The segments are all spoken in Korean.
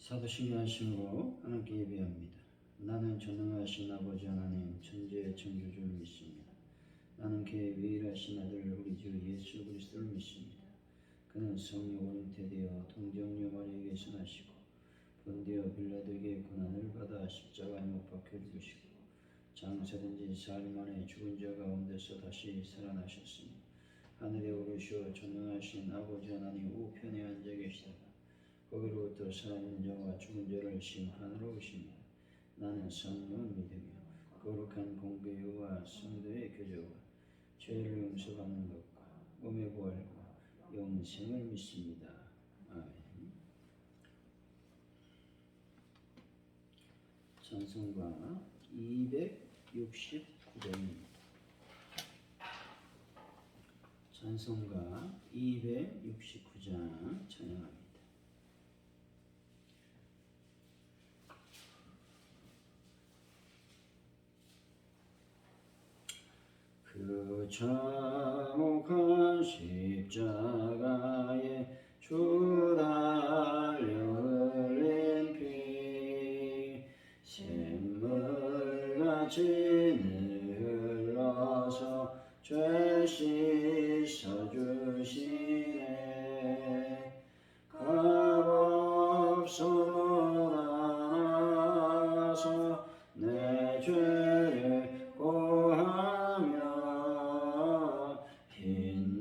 사도신경하심으로 하나님께 예배합니다. 나는 전능하신 아버지 하나님 천지의 창조주를 믿습니다. 나는 그의 유일하신 아들 우리 주 예수 그리스도를 믿습니다. 그는 성령으로 잉태되어 동정녀 마리아에게서 나시고 본디오 빌라도에게 고난을 받아 십자가에 못 박혀 죽으시고 장사된 지 사흘 만에 죽은 자 가운데서 다시 살아나셨으니 하늘에 오르시어 전능하신 아버지 하나님 우편에 앉아 계시다가 거기로부터 살아있는 자와 죽은 자를 심판하러 오십니다. 나는 성령을 믿으며 거룩한 공교회와 성도의 교제와 죄를 용서받는 것과 몸의 부활과 영생을 믿습니다. 아멘. 찬송가 269장입니다. 찬송가 269장 찬양합니다. 그 참혹한 십자가에 주 달려 흘린 피 샘물같이 흘러서 죄 씻어주시네. 값없어 나서 내 죄를 고하며 흰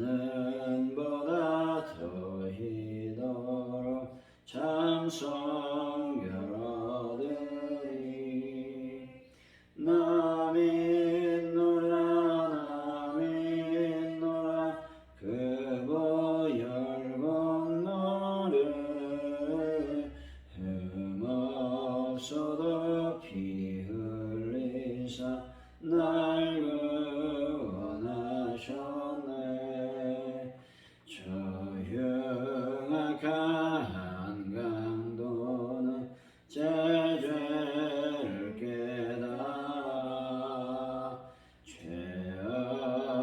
보다 더히도록 참성결 얻으리. 나 믿노라 그 보혈 공로를 흠없어도 피 흘리사 날 구원하셨네. 저 흉악한 강도는 제 죄를 깨달아 죄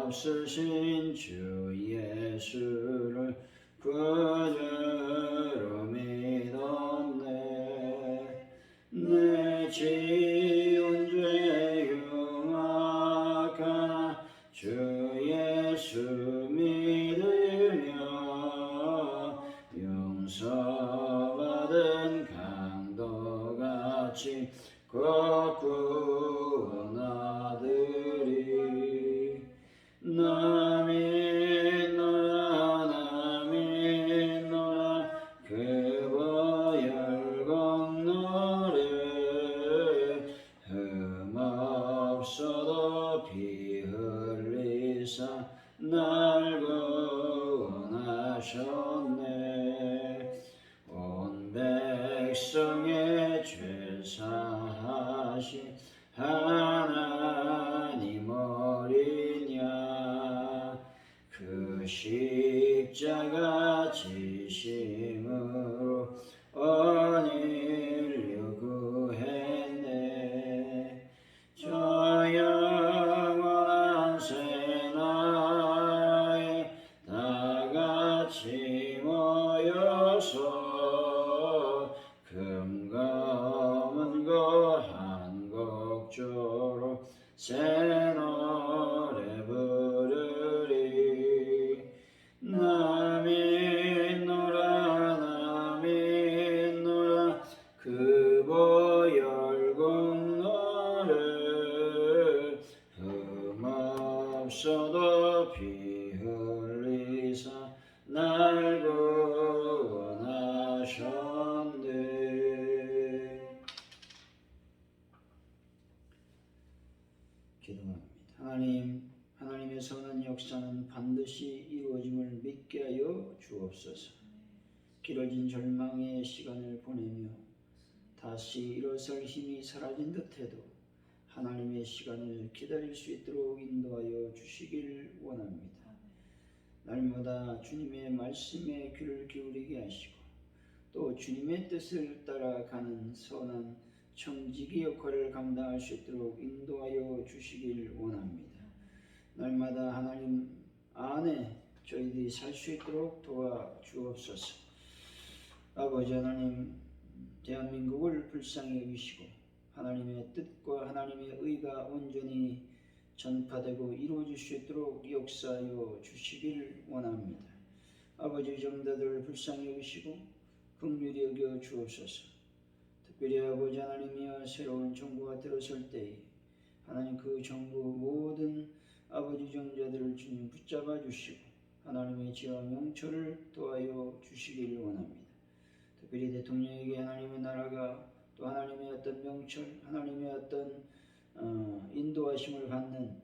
없으신 주 예수를 구주로 믿었네. 내 지은 죄 흉악하나 주 예수 믿으며 용서받은 강도같이 곧 구원하리리. 나 믿노라 그 보혈 공로를 흠없어도 피 흘리사 날 구원하셨네. 온 백성의 죄 사하신 하나님 어린 양 그 십자가 지심으로 온 인류 구했네. 저 영원한 새나라에 다같이 모여서 금검은고 한 곡조로 새 노래 부르리. 나 믿노라 그 보혈 공로를 흠없어도 피 흘리사 날 구원하셨네. 기도합니다. 하나님의 선한 역사는 반드시 이루어짐을 믿게 하여 주옵소서. 길어진 절망의 시간을 보내며 다시 일어설 힘이 사라진 듯해도 하나님의 시간을 기다릴 수 있도록 인도하여 주시길 원합니다. 날마다 주님의 말씀에 귀를 기울이게 하시고 또 주님의 뜻을 따라가는 선한 청지기 역할을 감당할 수 있도록 인도하여 주시길 원합니다. 날마다 하나님 안에 저희들이 살 수 있도록 도와주옵소서. 아버지 하나님, 대한민국을 불쌍히 여기시고 하나님의 뜻과 하나님의 의가 온전히 전파되고 이루어질 수 있도록 역사하여 주시길 원합니다. 아버지 정다들 불쌍히 여기시고 긍휼히 여겨 주옵소서. 특별히 아버지 하나님이여 새로운 정부가 들어설 때에 하나님 그 정부 모든 아버지 정자들을 주님 붙잡아 주시고 하나님의 지혜와 명철을 도하여 주시기를 원합니다. 특별히 대통령에게 하나님의 나라가 또 하나님의 어떤 명철, 하나님의 어떤 인도하심을 받는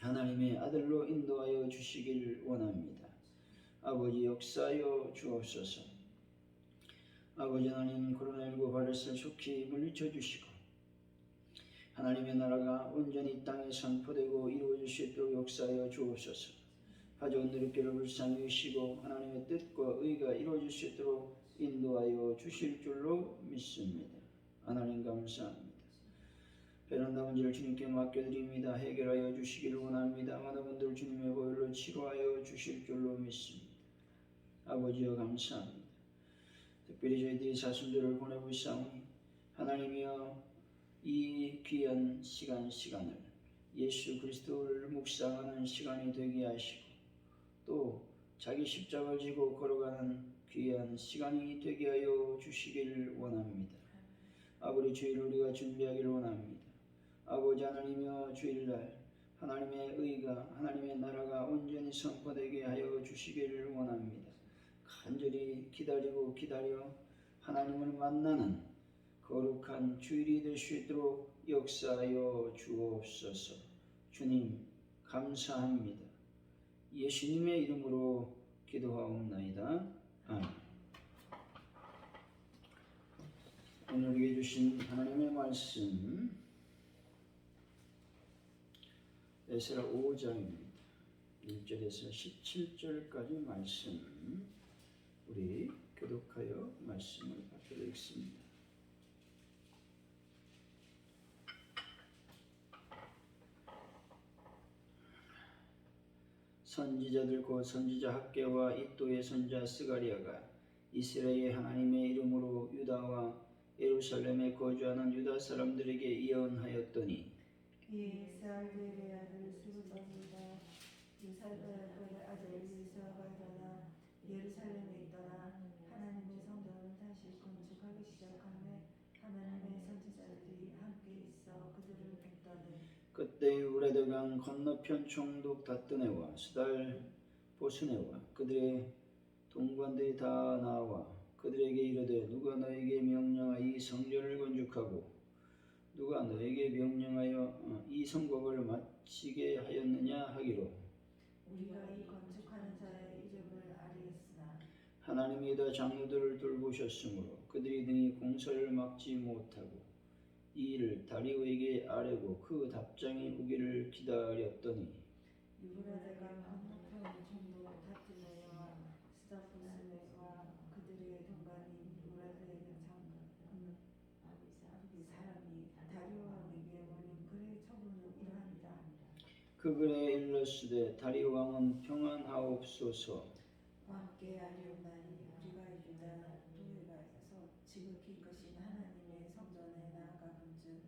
하나님의 아들로 인도하여 주시길 원합니다. 아버지 역사하여 주옵소서. 아버지 하나님 코로나19 바이러스를 속히 물리쳐 주시고 하나님의 나라가 온전히 땅에 선포되고 이루어질 수 있도록 역사하여 주옵소서. 가져온 누리교를 불쌍히 여기시고 하나님의 뜻과 의가 이루어질 수 있도록 인도하여 주실 줄로 믿습니다. 하나님 감사합니다. 베란다 문제를 주님께 맡겨드립니다. 해결하여 주시기를 원합니다. 많은 분들 주님의 보혈로 치료하여 주실 줄로 믿습니다. 아버지여 감사합니다. 특별히 저희들이 사순절을 보내고 있사오니 하나님이여 이 귀한 시간을 예수 그리스도를 묵상하는 시간이 되게 하시고 또 자기 십자가를 지고 걸어가는 귀한 시간이 되게 하여 주시기를 원합니다. 아버지 주일을 우리가 준비하기를 원합니다. 아버지 하나님이여 주일날 하나님의 의가 하나님의 나라가 온전히 선포되게 하여 주시기를 원합니다. 간절히 기다려 하나님을 만나는 거룩한 주일이 될 수 있도록 역사하여 주옵소서. 주님 감사합니다. 예수님의 이름으로 기도하옵나이다. 아멘. 오늘 우리에게 주신 하나님의 말씀 에스라 5장입니다. 1절에서 17절까지 말씀 우리 교독하여 말씀을 받도록 하겠습니다. 선지자들 곧 선지자 학개와 이또의 선자 스가리아가 이스라엘 하나님의 이름으로 유다와 예루살렘에 거주하는 유다 사람들에게 예언하였더니 이에 살델의 아들 스룹바벨과 유살벨의 아들 여호수아가 일어나 예루살렘에 있더라. 하나님의 성전을 다시 건축하기 시작하며 하나님의 선지자들이 함께 있어 그들을 뵙더니 그때 우레드강 건너편 총독 다뜨네와 스달 보스네와 그들의 동관들이 다 나와 그들에게 이르되 누가 너에게 명령하여 이 성전을 건축하고 누가 너에게 명령하여 이 성곽을 마치게 하였느냐 하기로 우리가 이 건축하는 자의 이름을 아리했으나 하나님이 다 장로들을 돌보셨으므로 그들이 등이 공사를 막지 못하고 이 일을 다리오에게 아뢰고 그 답장이 오기를 기다렸더니 유브라데강 건너편 총독 다트네와 스다포스네와 그들의 동반인 유브라데 사람이 다리오 왕에게 올린 글의 처분은 이러합니다. 그 글에 일렀으되 다리오 왕은 평안하옵소서. 함께 하리옵나니 우리가 유다 도에가서 지극히 크신 하나님의 성전에 나아가본즉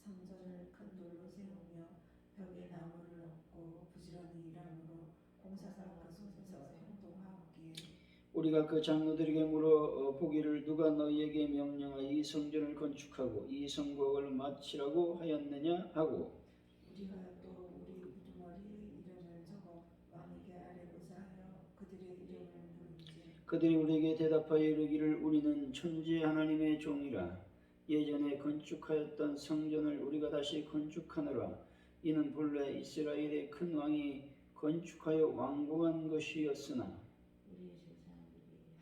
성전을 큰 돌로 세우며 벽에 나무를 얹고 부지런히 일함으로 공사가 그 속에서 형통하옵기에 우리가 그 장로들에게 물어 보기를 누가 너희에게 명령하여 이 성전을 건축하고 이 성곽을 마치라고 하였느냐 하고 우리가 또 우리 우두머리에 이름을 적어 왕에게 아뢰고자 하여 그들의 이름을 물은지 그들이 우리에게 대답하여 이르기를 우리는 천지 하나님의 종이라 예전에 건축하였던 성전을 우리가 다시 건축하노라. 이는 본래 이스라엘의 큰 왕이 건축하여 완공한 것이었으나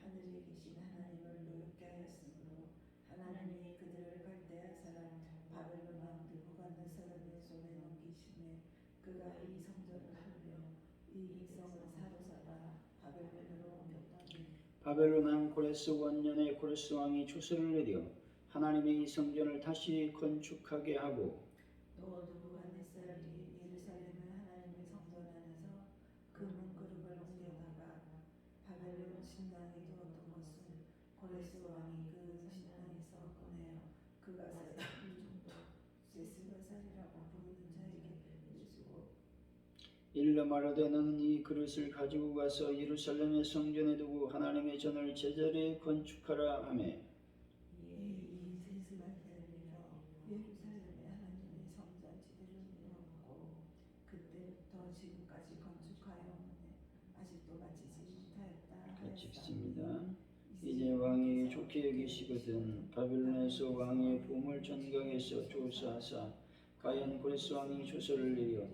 하늘에 계신 하나님을 노엽게 하였으므로 하나님이 그들을 갈대아 사람 바벨론 왕 느부갓네살의 손에 넘기심에 그가 이 성전을 하며 이 백성을 사로잡아 바벨론으로 옮겼더니 바벨론 왕 고레스 원년에 고레스 왕이 조서를 내려 하나님의 이 성전을 다시 건축하게 하고 또 느부갓네살이 예루살렘의 하나님의 성전 안에서 그 문그룹을 옮겨다가 바벨론 신당에 두었던 것은 고레스 왕이 그 신당에 일러 말하되 너는 이 그릇을 가지고 가서 예루살렘의 성전에 두고 하나님의 전을 제자리에 건축하라 하며 이 세습을 들리러 예루살렘에 하나님의 성전 지대를 세웠고 그때부터 지금까지 건축하였으나 아직도 마치지 못하였다 같이 하였사오니 읽습니다. 이제 왕이 좋게 여기시거든 바벨론에서 왕의 보물 전강에서 조사하사 과연 고레스 왕이 조서를 내려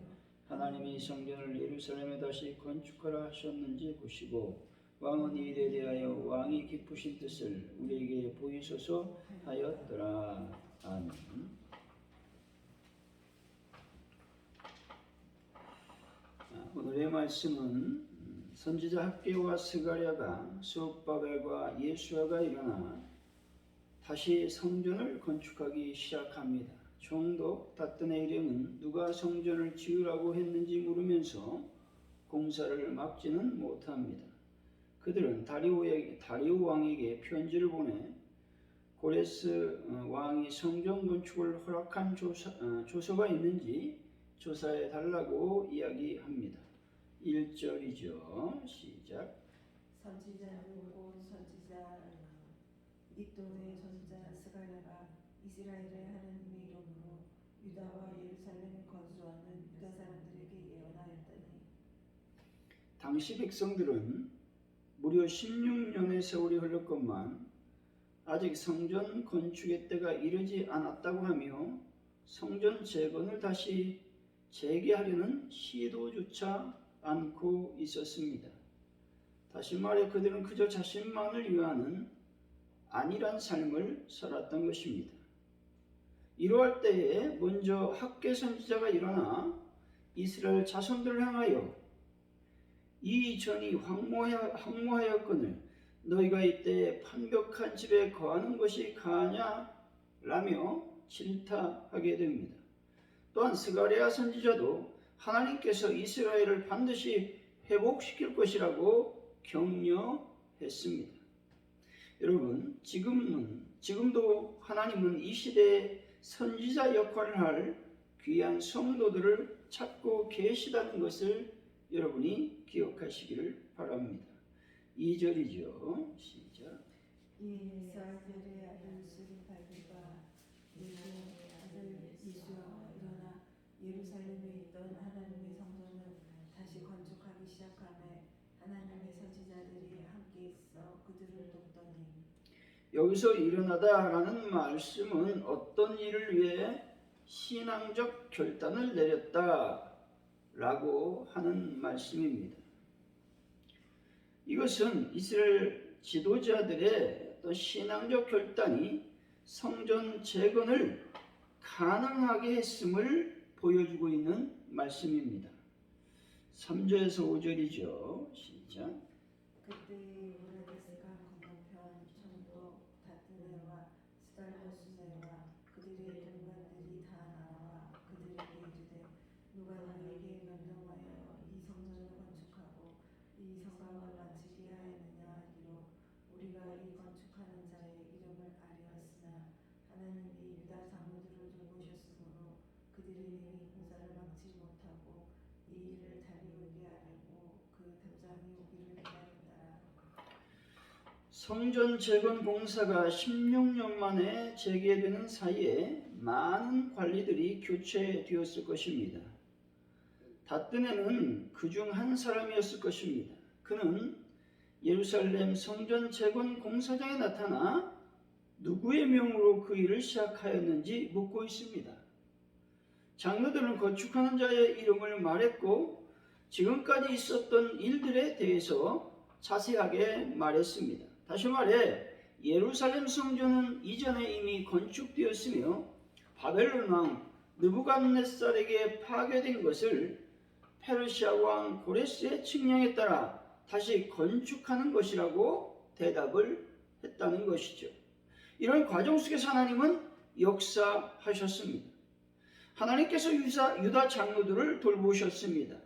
하나님의 성전을 예루살렘에 다시 건축하라 하셨는지 보시고 왕은 이 일에 대하여 왕이 기쁘신 뜻을 우리에게 보이소서 하였더라. 아멘. 오늘의 말씀은 선지자 학개와 스가랴가 스룹바벨과 예수야가 일어나 다시 성전을 건축하기 시작합니다. 총독 닷든의 일행은 누가 성전을 지으라고 했는지 물으면서 공사를 막지는 못합니다. 그들은 다리오 왕에게 편지를 보내 고레스 왕이 성전 건축을 허락한 조서가 있는지 조사해 달라고 이야기합니다. 1절이죠. 시작. 선지자는 곧 선지자 이도의 손자 스가랴가 이스라엘의 하나님의 이름으로 유다와 예루살렘에 거주하는 유다 사람들에게 예언하였더니 당시 백성들은 무려 16년의 세월이 흘렀건만 아직 성전 건축의 때가 이르지 않았다고 하며 성전 재건을 다시 재개하려는 시도조차 않고 있었습니다. 다시 말해 그들은 그저 자신만을 위하는 안일한 삶을 살았던 것입니다. 이러할 때에 먼저 학개 선지자가 일어나 이스라엘 자손들을 향하여 이 전이 황무하였거늘 너희가 이때 판벽한 집에 거하는 것이 가하냐 라며 질타하게 됩니다. 또한 스가랴 선지자도 하나님께서 이스라엘을 반드시 회복시킬 것이라고 격려했습니다. 여러분, 지금도 하나님은 이 시대에 선지자 역할을 할 귀한 성도들을 찾고 계시다는 것을 여러분이 기억하시기를 바랍니다. 2절이죠. 시작. 이 사울의 아들 스룹바벨과 넬의 아들 이수야가 일어나 예루살렘에 있던 하나님의 성전을 다시 건축하기 시작하며 하나님의 선지자들이 함께 있어 그들을 돕더니 여기서 일어나다라는 말씀은 어떤 일을 위해 신앙적 결단을 내렸다라고 하는 말씀입니다. 이것은 이스라엘 지도자들의 어떤 신앙적 결단이 성전 재건을 가능하게 했음을 보여주고 있는 말씀입니다. 3절에서 5절이죠. 시작. 그때 유브라데스강 건너편 총독 닷드네와 스달로스네와 그들의 동관들이 다 나와 그들에게 이르되 누가 너희에게 명령하여 이 성전을 건축하고 이 성곽을 마치게 하였느냐 하기로 우리가 이 건축하는 자의 이름을 아뢰었으나 하나님이 유다 장로들을 돌보셨으므로 그들이 능히 공사를 막지 못하고 이 일을 다리우게 하려고 그 대장이 오기를 기다렸다. 성전 재건 공사가 16년 만에 재개되는 사이에 많은 관리들이 교체되었을 것입니다. 닷드네는 그중 한 사람이었을 것입니다. 그는 예루살렘 성전 재건 공사장에 나타나 누구의 명으로 그 일을 시작하였는지 묻고 있습니다. 장로들은 건축하는 자의 이름을 말했고 지금까지 있었던 일들에 대해서 자세하게 말했습니다. 다시 말해 예루살렘 성전은 이전에 이미 건축되었으며 바벨론 왕 느부갓네살에게 파괴된 것을 페르시아 왕 고레스의 칙령에 따라 다시 건축하는 것이라고 대답을 했다는 것이죠. 이런 과정 속에서 하나님은 역사하셨습니다. 하나님께서 유다 장로들을 돌보셨습니다.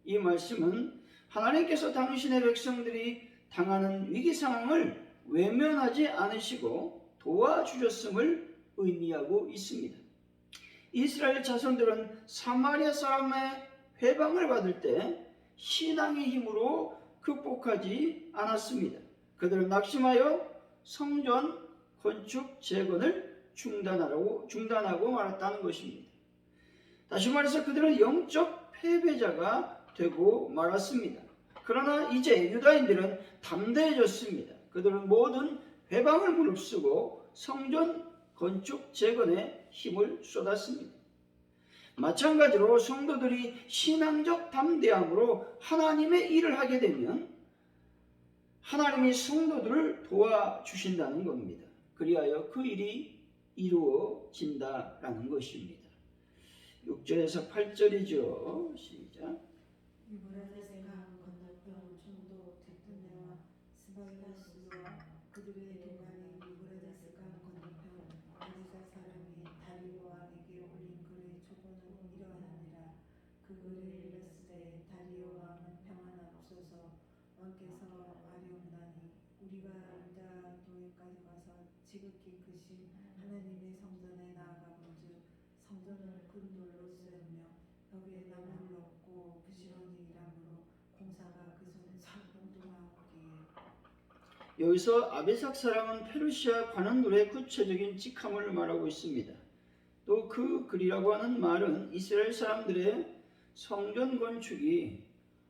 이 말씀은 하나님께서 당신의 백성들이 당하는 위기 상황을 외면하지 않으시고 도와주셨음을 의미하고 있습니다. 이스라엘 자손들은 사마리아 사람의 회방을 받을 때 신앙의 힘으로 극복하지 않았습니다. 그들은 낙심하여 성전 건축 재건을 중단하고 말았다는 것입니다. 다시 말해서 그들은 영적 패배자가 되고 말았습니다. 그러나 이제 유다인들은 담대해졌습니다. 그들은 모든 회방을 무릅쓰고 성전 건축 재건에 힘을 쏟았습니다. 마찬가지로 성도들이 신앙적 담대함으로 하나님의 일을 하게 되면 하나님이 성도들을 도와주신다는 겁니다. 그리하여 그 일이 이루어진다라는 것입니다. 6절에서 8절이죠. 시작. 유브라데스 강 건너편 중도 뒷돈네와 스바이가스와 그들의 동안인 유브라데스 강 건너편 아디사 사람이 다리오 왕에게 올린 글의 초본은 이러하니라. 그 글을 읽었을 다리오 왕은 평안하옵소서. 왕께서 아뢰옵나니 우리가 유다 도에까지 가서 지극히 크신 하나님의 성전에 나아가본즉 성전을 큰 돌로 쓰였며 벽에 나무를 엎고 부지런히 일함으로 공사가 그 손에서 동동하오기에. 여기서 아비삭 사람은 페르시아 관원들의 구체적인 직함을 말하고 있습니다. 또 그 글이라고 하는 말은 이스라엘 사람들의 성전 건축이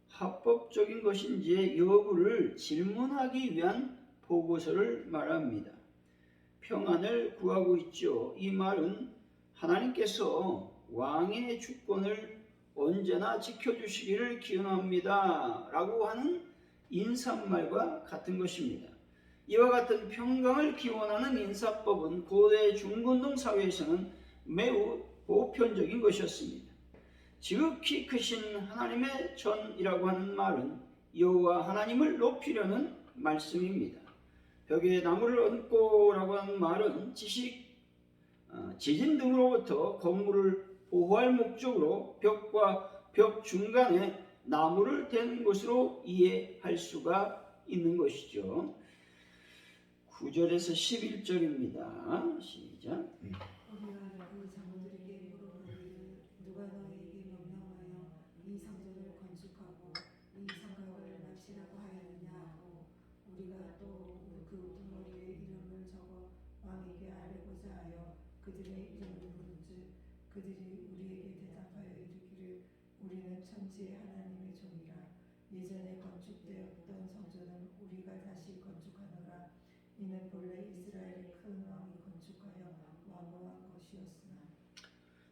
합법적인 것인지의 여부를 질문하기 위한 보고서를 말합니다. 평안을 구하고 있죠. 이 말은 하나님께서 왕의 주권을 언제나 지켜주시기를 기원합니다 라고 하는 인사말과 같은 것입니다. 이와 같은 평강을 기원하는 인사법은 고대 중근동 사회에서는 매우 보편적인 것이었습니다. 지극히 크신 하나님의 전이라고 하는 말은 여호와 하나님을 높이려는 말씀입니다. 벽에 나무를 얹고라고 하는 말은 지진 등으로부터 건물을 보호할 목적으로 벽과 벽 중간에 나무를 댄 것으로 이해할 수가 있는 것이죠. 9절에서 11절입니다. 시작. 우리가 그 장로들에게 물어보기를 누가 너에게 명령하여 이 성전을 건축하고 이 성곽을 마치라고 하였느냐 하고 우리가 또 그 우두머리에 이름을 적어 왕에게 아뢰고자 하여 그들의 이름을 부른즉 그들이 우리에게 대답하여 이르기를 우리는 천지의 하나님의 종이라. 예전에 건축되었던 성전은 우리가 다시 건축하노라. 이는 본래 이스라엘의 큰 왕이 건축하여 완공한 것이었으나.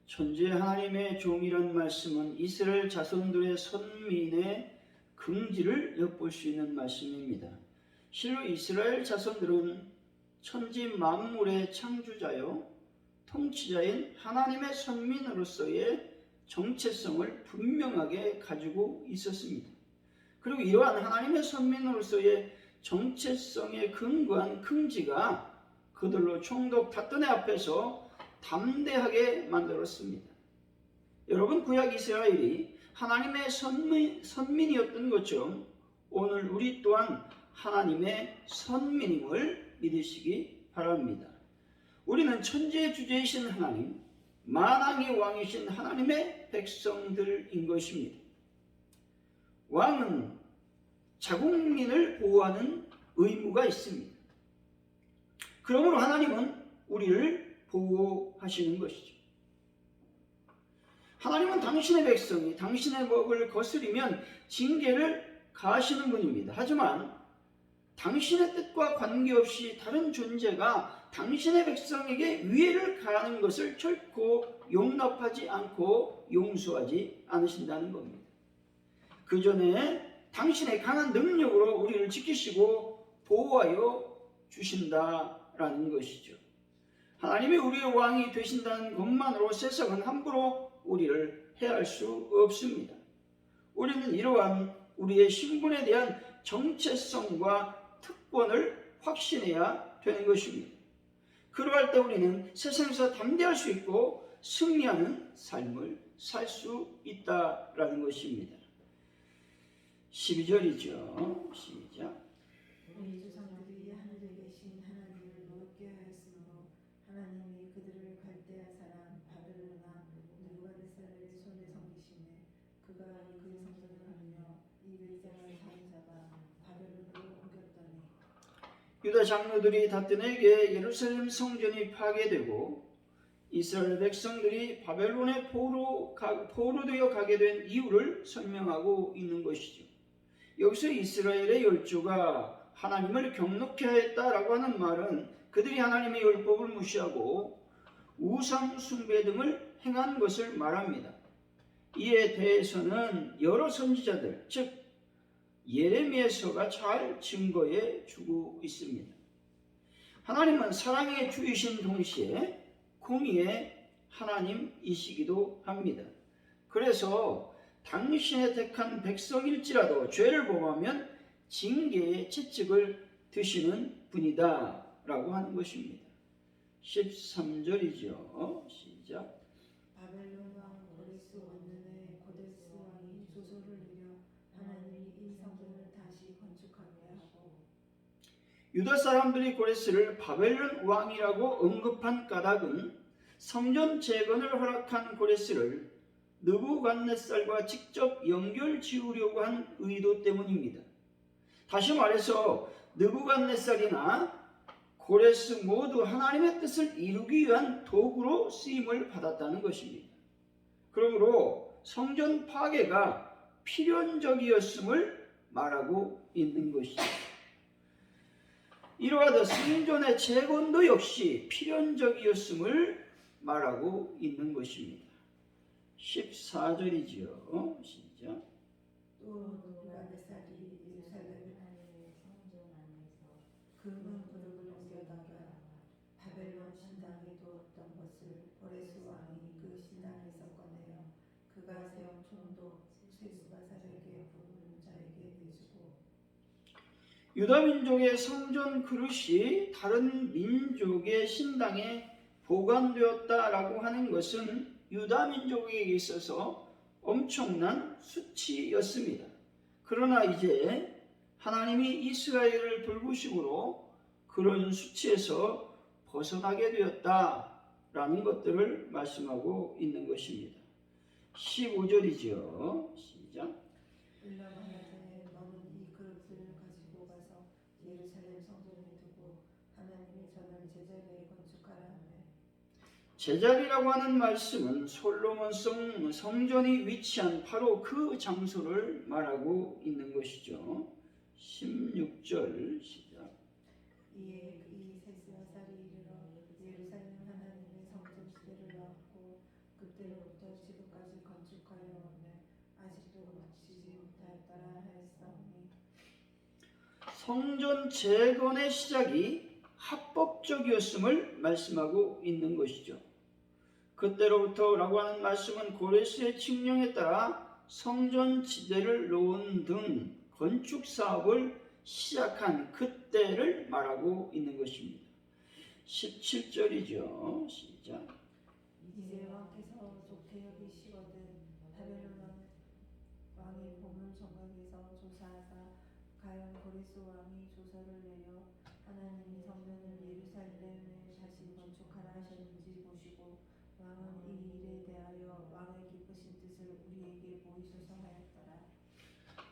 천지의 하나님의 종이란 말씀은 이스라엘 자손들의 선민의 긍지를 엿볼 수 있는 말씀입니다. 실로 이스라엘 자손들은 천지 만물의 창조자요 통치자인 하나님의 선민으로서의 정체성을 분명하게 가지고 있었습니다. 그리고 이러한 하나님의 선민으로서의 정체성에 근거한 긍지가 그들로 총독 닷돈의 앞에서 담대하게 만들었습니다. 여러분, 구약 이스라엘이 하나님의 선민이었던 것처럼 오늘 우리 또한 하나님의 선민임을 믿으시기 바랍니다. 우리는 천지의 주제이신 하나님, 만왕의 왕이신 하나님의 백성들인 것입니다. 왕은 자국민을 보호하는 의무가 있습니다. 그러므로 하나님은 우리를 보호하시는 것이죠. 하나님은 당신의 백성이 당신의 법을 거스리면 징계를 가하시는 분입니다. 하지만 당신의 뜻과 관계없이 다른 존재가 당신의 백성에게 위해를 가하는 것을 결코 용납하지 않고 용서하지 않으신다는 겁니다. 그 전에 당신의 강한 능력으로 우리를 지키시고 보호하여 주신다라는 것이죠. 하나님이 우리의 왕이 되신다는 것만으로 세상은 함부로 우리를 해할 수 없습니다. 우리는 이러한 우리의 신분에 대한 정체성과 특권을 확신해야 되는 것입니다. 그러할 때 우리는 세상에서 담대할 수 있고 승리하는 삶을 살 수 있다라는 것입니다. 12절이죠. 시작. 우리 조상들이 하늘에 계신 하나님을 모르게 하였으므로 하나님이 그들을 갈대아 사람 바벨론아 느부갓네살의 손에 섬기심에 그가 그의 성전을 하며 이 백성을 사로잡아 바벨론으로 옮겼더니 유다 장로들이 다뜨에게 예루살렘 성전이 파괴되고 이스라엘 백성들이 바벨론에 포로되어 가게 된 이유를 설명하고 있는 것이죠. 여기서 이스라엘의 열조가 하나님을 경노케 했다라고 하는 말은 그들이 하나님의 율법을 무시하고 우상 숭배 등을 행한 것을 말합니다. 이에 대해서는 여러 선지자들, 즉 예레미야서가 잘 증거해 주고 있습니다. 하나님은 사랑의 주이신 동시에 공의의 하나님이시기도 합니다. 그래서 당신의 택한 백성일지라도 죄를 범하면 징계의 채찍을 드시는 분이다 라고 하는 것입니다. 13절이죠. 시작. 바벨론 왕 고레스 원년에 고레스 왕이 조소를 내려 하나님이 이 성전을 다시 건축하게 하고 유다 사람들이 고레스를 바벨론 왕이라고 언급한 까닭은 성전 재건을 허락한 고레스를 느부갓네살과 직접 연결 지으려고 한 의도 때문입니다. 다시 말해서 느부갓네살이나 고레스 모두 하나님의 뜻을 이루기 위한 도구로 쓰임을 받았다는 것입니다. 그러므로 성전 파괴가 필연적이었음을 말하고 있는 것이죠. 이러하듯 성전의 재건도 역시 필연적이었음을 말하고 있는 것입니다. 14절이지요. 시작. 또 느부갓네살이 예루살렘 금은 그릇을 옮겨다가 바벨론 신당에 두었던 것을 고레스 왕이 그 신당에서 꺼내어 그가 세운 총도 세스바살에게 부르는 자에게 내주고 유다 민족의 성전 그릇이 다른 민족의 신당에 보관되었다라고 하는 것은 유다 민족에게 있어서 엄청난 수치였습니다. 그러나 이제 하나님이 이스라엘을 돌보심으로 그런 수치에서 벗어나게 되었다라는 것들을 말씀하고 있는 것입니다. 15절이죠. 시작. 일러 말하되 너는 이 그릇들을 가지고 가서 예루살렘 성전에 두고 하나님이 저는 제자리에 건축하라 하매 제자리라고 하는 말씀은 솔로몬 성전이 위치한 바로 그 장소를 말하고 있는 것이죠. 16절 시작. 이에 이 세스바살이 이르러 예루살렘 하나님의 성전 시대를 놓았고 그때로부터 지금까지 건축하여 오매 아직도 마치지 못하였더라 하였사오니 성전 재건의 시작이 합법적이었음을 말씀하고 있는 것이죠. 그때로부터라고 하는 말씀은 고레스의 칙령에 따라 성전 지대를 놓은 등 건축 사업을 시작한 그때를 말하고 있는 것입니다. 17절이죠. 시작. 이제 왕께서 좋게 여기시거든 바벨론 왕의 보문 정각에서 조사하사 가연 고레스 왕이 조서를 내려 하나님이 성전을 예루살렘에 다시 건축하라 하셨는지 보시고 왕은 이 일에 대하여 왕의 기쁘신 뜻을 우리에게 보이소서 하였더라.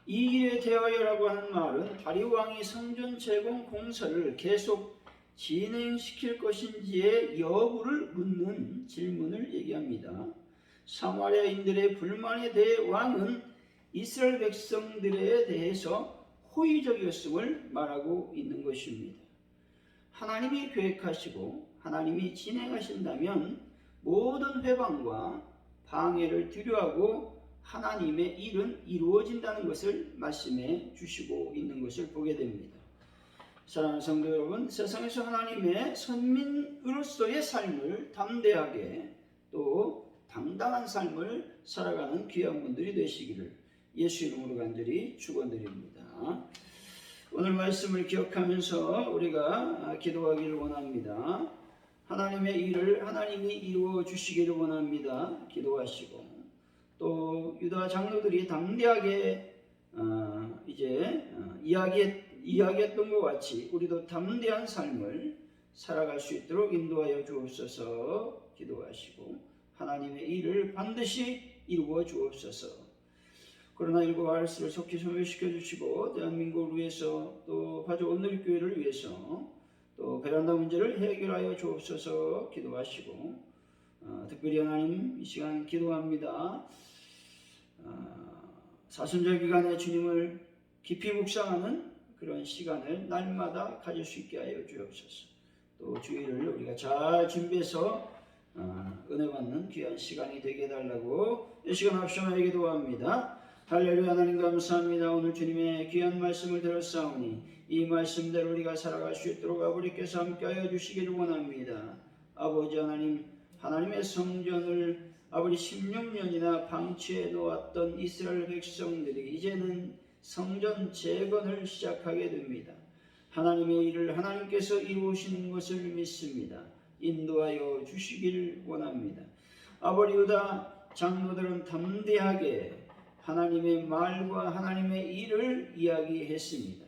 이 일에 대하여라고 하는 말은 다리오 왕이 성전 재건 공사를 계속 진행시킬 것인지의 여부를 묻는 질문을 얘기합니다. 사마리아인들의 불만에 대해 왕은 이스라엘 백성들에 대해서 호의적이었음을 말하고 있는 것입니다. 하나님이 계획하시고 하나님이 진행하신다면 모든 회방과 방해를 두려워하고 하나님의 일은 이루어진다는 것을 말씀해 주시고 있는 것을 보게 됩니다. 사랑하는 성도 여러분, 세상에서 하나님의 선민으로서의 삶을 담대하게 또 당당한 삶을 살아가는 귀한 분들이 되시기를 예수 이름으로 간절히 축원드립니다. 오늘 말씀을 기억하면서 우리가 기도하기를 원합니다. 하나님의 일을 하나님이 이루어 주시기를 원합니다. 기도하시고 또 유다 장로들이 당대하게 이야기했던 것 같이 우리도 담대한 삶을 살아갈 수 있도록 인도하여 주옵소서. 기도하시고 하나님의 일을 반드시 이루어 주옵소서. 코로나19 바이러스를 속히 소멸시켜 주시고 대한민국을 위해서 또 파주 온누리교회를 위해서 또 베란다 문제를 해결하여 주옵소서 기도하시고 특별히 하나님 이 시간 기도합니다. 사순절 기간에 주님을 깊이 묵상하는 그런 시간을 날마다 가질 수 있게 하여 주옵소서. 또 주일을 우리가 잘 준비해서 은혜 받는 귀한 시간이 되게 해달라고 이 시간 합심하여 기도합니다. 할렐루야. 하나님 감사합니다. 오늘 주님의 귀한 말씀을 들었사오니 이 말씀대로 우리가 살아갈 수 있도록 아버지께서 함께하여 주시기를 원합니다. 아버지 하나님, 하나님의 성전을 아버지 16년이나 방치해 놓았던 이스라엘 백성들이 이제는 성전 재건을 시작하게 됩니다. 하나님의 일을 하나님께서 이루시는 것을 믿습니다. 인도하여 주시길 원합니다. 아버지 유다 장로들은 담대하게 하나님의 말과 하나님의 일을 이야기했습니다.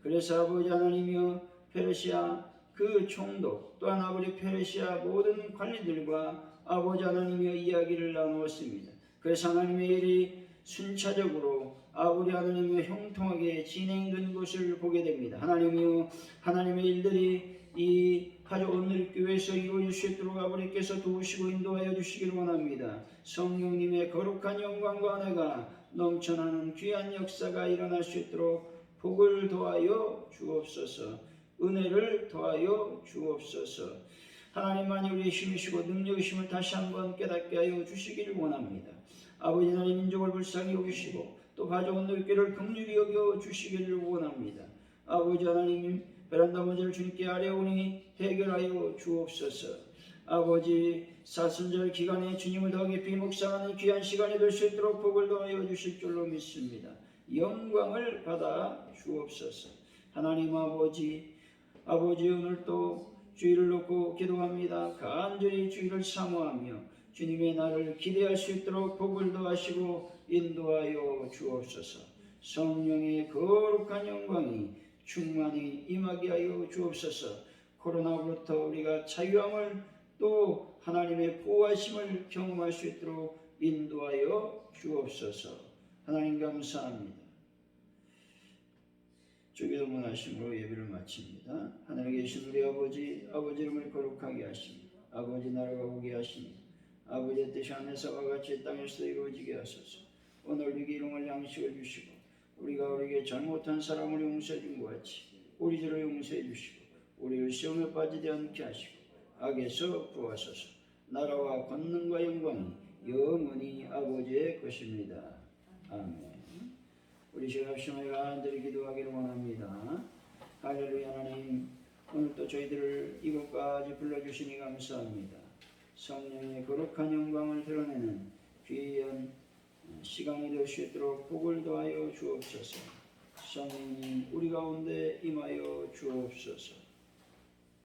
그래서 아버지 하나님이여 페르시아 그 총독 또한 아버지 페르시아 모든 관리들과 아버지 하나님이여 이야기를 나누었습니다. 그래서 하나님의 일이 순차적으로 아버지 하나님이여 형통하게 진행된 것을 보게 됩니다. 하나님이여 하나님의 일들이 이 파주 온누리교회에서 이루어질 수 있도록 아버지께서 도우시고 인도하여 주시기를 원합니다. 성령님의 거룩한 영광과 은혜가 넘쳐나는 귀한 역사가 일어날 수 있도록 복을 더하여 주옵소서. 은혜를 더하여 주옵소서. 하나님만이 우리의 힘이시고 능력이심을 다시 한번 깨닫게 하여 주시기를 원합니다. 아버지 하나님 민족을 불쌍히 여기시고 또 파주 온누리교회를 긍휼히 여겨 주시기를 원합니다. 아버지 하나님 베란다 문제를 주님께 아뢰오니 해결하여 주옵소서. 아버지 사순절 기간에 주님을 더 깊이 묵상하는 귀한 시간이 될 수 있도록 복을 더하여 주실 줄로 믿습니다. 영광을 받아 주옵소서. 하나님 아버지 오늘도 주의를 놓고 기도합니다. 간절히 주의를 사모하며 주님의 날을 기대할 수 있도록 복을 더하시고 인도하여 주옵소서. 성령의 거룩한 영광이 충만히 임하게 하여 주옵소서. 코로나로부터 우리가 자유함을 또 하나님의 보호하심을 경험할 수 있도록 인도하여 주옵소서. 하나님 감사합니다. 주기도문 하심으로 예배를 마칩니다. 하늘에 계신 우리 아버지 이름을 거룩하게 하시며 아버지 나라가 오게 하시며 아버지의 뜻이 하늘에서와 같이 땅에서도 이루어지게 하소서. 오늘 우리에게 일용할 양식을 주시고 우리가 우리에게 잘못한 사람을 용서해 준 것 같이 우리 죄를 용서해 주시고 우리를 시험에 빠지지 않게 하시고 악에서 구하소서. 나라와 권능과 영광이 영원히 아버지의 것입니다. 아멘. 우리 시간 합심하여 간절히 기도하기를 원합니다. 할렐루야. 하나님 오늘 또 저희들을 이곳까지 불러주시니 감사합니다. 성령의 거룩한 영광을 드러내는 귀한 시간이 될 수 있도록 복을 더하여 주옵소서. 성령님 우리 가운데 임하여 주옵소서.